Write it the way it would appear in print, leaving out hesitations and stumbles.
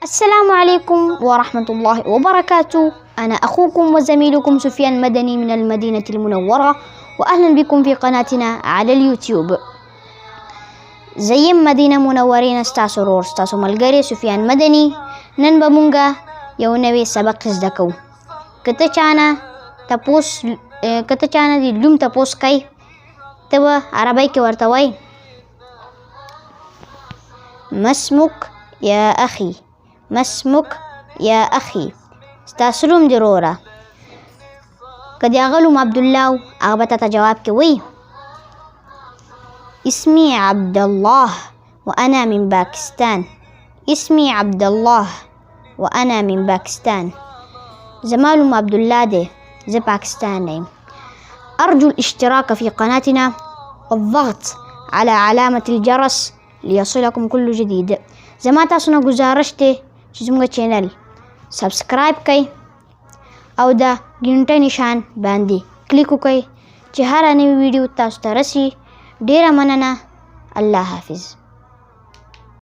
السلام عليكم ورحمة الله وبركاته. أنا أخوكم وزميلكم سفيان مدني من المدينة المنورة، وأهلا بكم في قناتنا على اليوتيوب. زي مدينة منورين استا سرور استا ملګری سفيان مدني نن به مونږه یو نوی سبق زده کوو. کته چانه دی لوم تپوس کوي، ته به عربی کې ورته وایي ما اسمك يا أخي، ما اسمك يا أخي، ستاسو نوم دی وروره. که د هغه نوم عبدالله و، هغه به تاته جواب کې وایي اسمي عبد الله وأنا من باكستان، اسمي عبد الله وأنا من باكستان، زما نوم عبدالله دی، زه پاکستان یم. أرجو الاشتراك في قناتنا والضغط على علامة الجرس ليصلكم كل جديد. زما تاسو نه گزارش دی چې زموږ چینل سبسکرایب کړئ او د ګنټه نشان باندې کلیک وکړئ چې هر نوی ویډیو تاسو ته رسي. ډیره مننه. الله حافظ.